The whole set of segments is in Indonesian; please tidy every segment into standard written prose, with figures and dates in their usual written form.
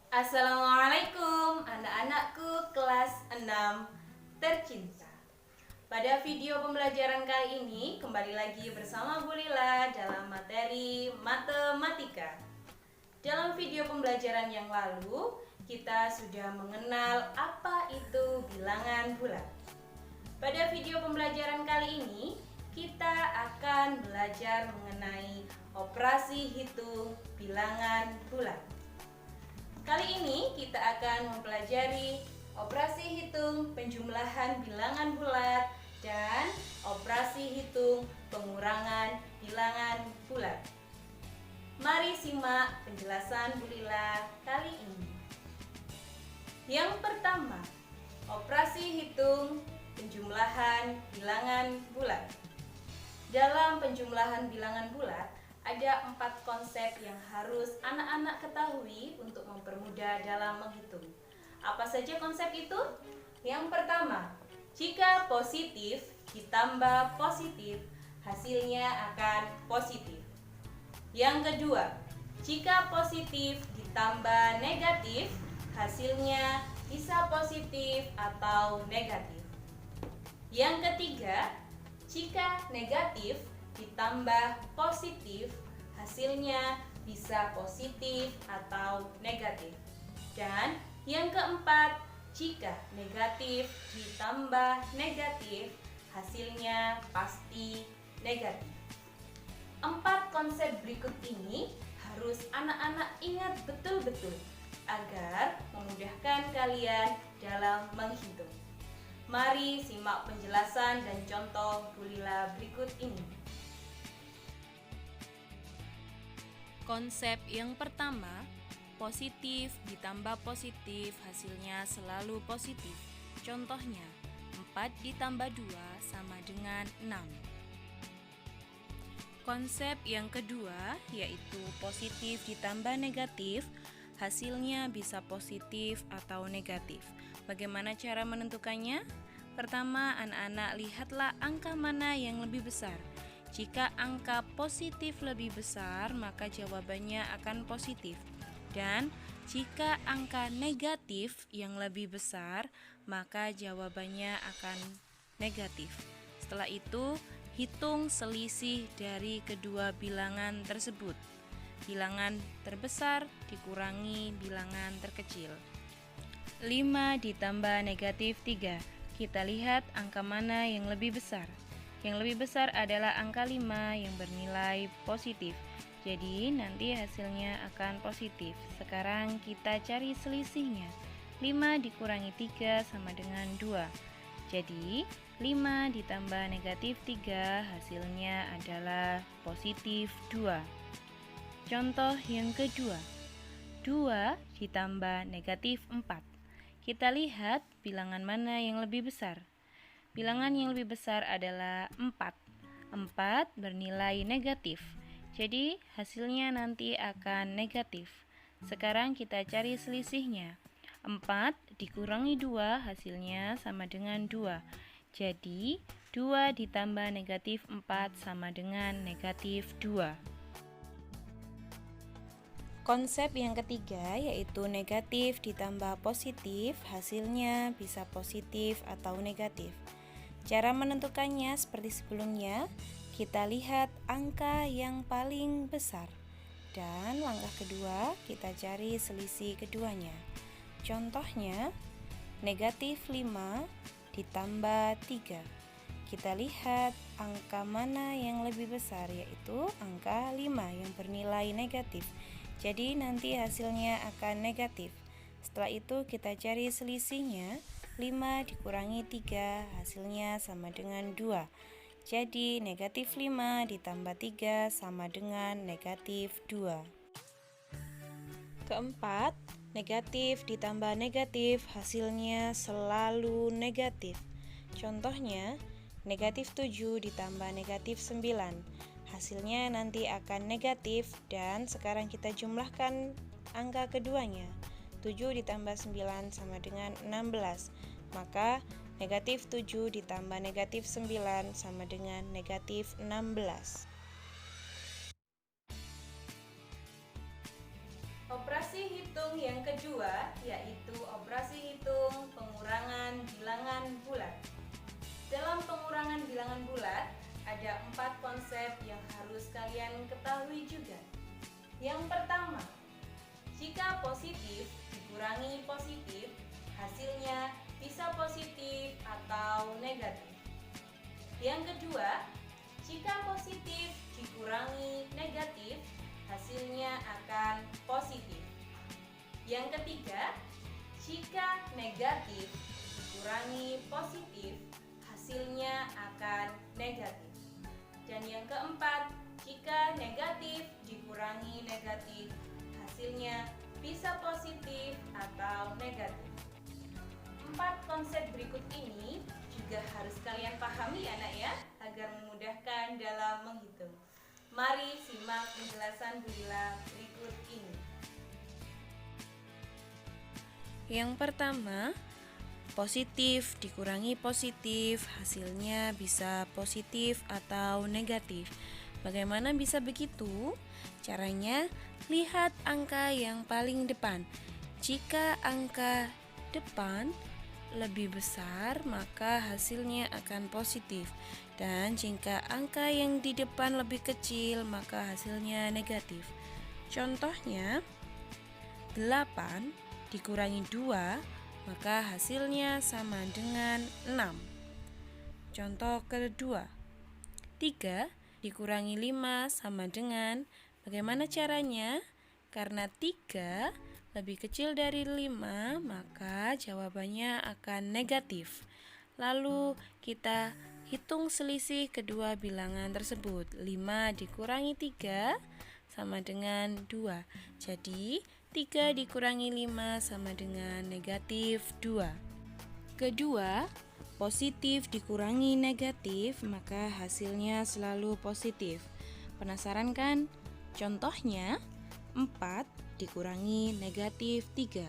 Assalamualaikum anak-anakku kelas 6 tercinta. Pada video pembelajaran kali ini kembali lagi bersama Bu Lila dalam materi matematika. Dalam video pembelajaran yang lalu kita sudah mengenal apa itu bilangan bulat. Pada video pembelajaran kali ini kita akan belajar mengenai operasi hitung bilangan bulat. Kali ini kita akan mempelajari operasi hitung penjumlahan bilangan bulat dan operasi hitung pengurangan bilangan bulat. Mari simak penjelasan Bu Lila kali ini. Yang pertama, operasi hitung penjumlahan bilangan bulat. Dalam penjumlahan bilangan bulat, ada 4 konsep yang harus anak-anak ketahui untuk mempermudah dalam menghitung. Apa saja konsep itu? Yang pertama, jika positif ditambah positif, hasilnya akan positif. Yang kedua, jika positif ditambah negatif, hasilnya bisa positif atau negatif. Yang ketiga, jika negatif ditambah positif, hasilnya bisa positif atau negatif. Dan yang keempat, jika negatif ditambah negatif, hasilnya pasti negatif. 4 konsep berikut ini harus anak-anak ingat betul-betul agar memudahkan kalian dalam menghitung. Mari simak penjelasan dan contoh Bu Lila berikut ini. Konsep yang pertama, positif ditambah positif hasilnya selalu positif. Contohnya, 4 ditambah 2 sama dengan 6. Konsep yang kedua yaitu positif ditambah negatif, hasilnya bisa positif atau negatif. Bagaimana cara menentukannya? Pertama, anak-anak lihatlah angka mana yang lebih besar. Jika angka positif lebih besar, maka jawabannya akan positif. Dan jika angka negatif yang lebih besar, maka jawabannya akan negatif. Setelah itu, hitung selisih dari kedua bilangan tersebut. Bilangan terbesar dikurangi bilangan terkecil. 5 ditambah negatif 3. Kita lihat angka mana yang lebih besar. Yang lebih besar adalah angka 5 yang bernilai positif. Jadi nanti hasilnya akan positif. Sekarang kita cari selisihnya. 5 dikurangi 3 sama dengan 2. Jadi 5 ditambah negatif 3 hasilnya adalah positif 2. Contoh yang kedua, 2 ditambah negatif 4. Kita lihat bilangan mana yang lebih besar. Bilangan yang lebih besar adalah 4. 4 bernilai negatif. Jadi hasilnya nanti akan negatif. Sekarang kita cari selisihnya. 4 dikurangi 2 hasilnya sama dengan 2. Jadi 2 ditambah negatif 4 sama dengan negatif 2. Konsep yang ketiga yaitu negatif ditambah positif, hasilnya bisa positif atau negatif. Cara menentukannya seperti sebelumnya, kita lihat angka yang paling besar. Dan langkah kedua, kita cari selisih keduanya. Contohnya, negatif 5 ditambah 3. Kita lihat angka mana yang lebih besar, yaitu angka 5 yang bernilai negatif. Jadi nanti hasilnya akan negatif. Setelah itu kita cari selisihnya. 5 dikurangi 3 hasilnya sama dengan 2. Jadi negatif 5 ditambah 3 sama dengan negatif 2. Keempat, negatif ditambah negatif hasilnya selalu negatif. Contohnya, negatif 7 ditambah negatif 9. Hasilnya nanti akan negatif dan sekarang kita jumlahkan angka keduanya. 7 ditambah 9 sama dengan 16. Maka negatif 7 ditambah negatif 9 sama dengan negatif 16. Operasi hitung hitung yang kedua yaitu operasi hitung pengurangan bilangan bulat. Dalam pengurangan bilangan bulat ada 4 konsep yang harus kalian ketahui juga. Yang pertama, jika positif dikurangi positif, hasilnya bisa positif atau negatif. Yang kedua, jika positif dikurangi negatif, hasilnya akan positif. Yang ketiga, jika negatif dikurangi positif, hasilnya akan negatif. Dan yang keempat, jika negatif dikurangi negatif, hasilnya bisa positif atau negatif. 4 konsep berikut ini juga harus kalian pahami ya nak ya, agar memudahkan dalam menghitung. Mari simak penjelasan Bu Lila berikut ini. Yang pertama, positif dikurangi positif, hasilnya bisa positif atau negatif. Bagaimana bisa begitu? Caranya, lihat angka yang paling depan. Jika angka depan lebih besar, maka hasilnya akan positif. Dan jika angka yang di depan lebih kecil, maka hasilnya negatif. Contohnya, 8 dikurangi 2, maka hasilnya sama dengan 6. Contoh kedua, 3 dikurangi 5 sama dengan, bagaimana caranya? Karena 3 lebih kecil dari 5, maka jawabannya akan negatif. Lalu kita hitung selisih kedua bilangan tersebut. 5 dikurangi 3 sama dengan 2. Jadi 3 dikurangi 5 sama dengan negatif 2. Kedua, positif dikurangi negatif, maka hasilnya selalu positif. Penasaran kan? Contohnya, 4 dikurangi negatif 3.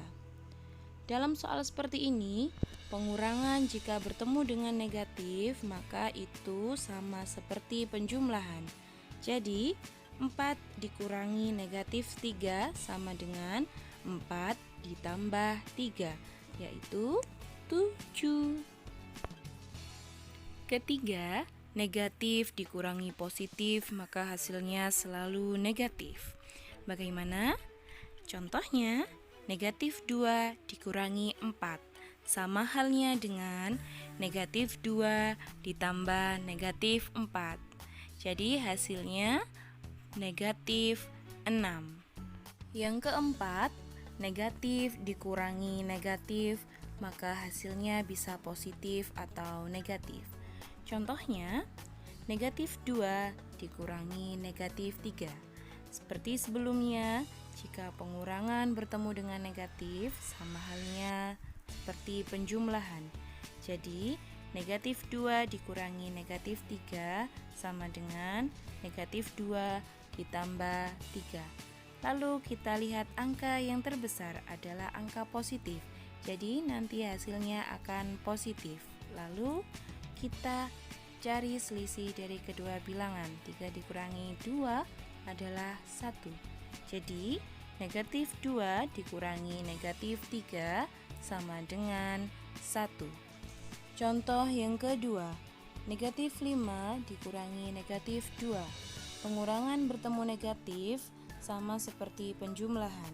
Dalam soal seperti ini, pengurangan jika bertemu dengan negatif, maka itu sama seperti penjumlahan. Jadi, 4 dikurangi negatif 3 sama dengan 4 ditambah 3, yaitu 7. Ketiga, negatif dikurangi positif, maka hasilnya selalu negatif. Bagaimana? Contohnya, negatif 2 dikurangi 4, sama halnya dengan negatif 2 ditambah negatif 4. Jadi hasilnya negatif 6. Yang keempat, negatif dikurangi negatif, maka hasilnya bisa positif atau negatif. Contohnya, negatif 2 dikurangi negatif 3. Seperti sebelumnya, jika pengurangan bertemu dengan negatif, sama halnya seperti penjumlahan. Jadi, negatif 2 dikurangi negatif 3 sama dengan negatif 2 ditambah 3. Lalu kita lihat angka yang terbesar adalah angka positif. Jadi nanti hasilnya akan positif. Lalu kita cari selisih dari kedua bilangan. 3 dikurangi 2 adalah 1. Jadi negatif 2 dikurangi negatif 3 sama dengan 1. Contoh yang kedua, negatif 5 dikurangi negatif 2. Pengurangan bertemu negatif sama seperti penjumlahan.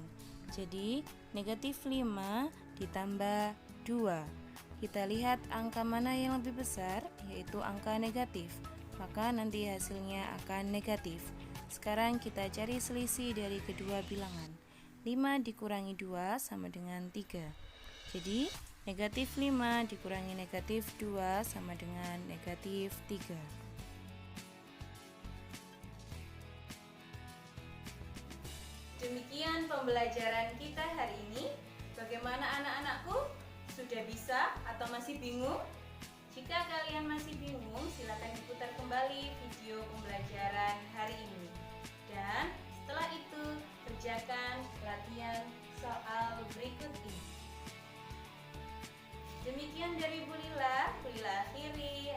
Jadi negatif 5 ditambah 2. Kita lihat angka mana yang lebih besar, yaitu angka negatif. Maka nanti hasilnya akan negatif. Sekarang kita cari selisih dari kedua bilangan. 5 dikurangi 2 sama dengan 3. Jadi negatif 5 dikurangi negatif 2 sama dengan negatif 3. Demikian pembelajaran kita hari ini. Bagaimana anak-anakku? Sudah bisa atau masih bingung? Jika kalian masih bingung, silakan diputar kembali video pembelajaran hari ini. Dan setelah itu, kerjakan latihan soal berikut ini. Demikian dari Bu Lila akhiri.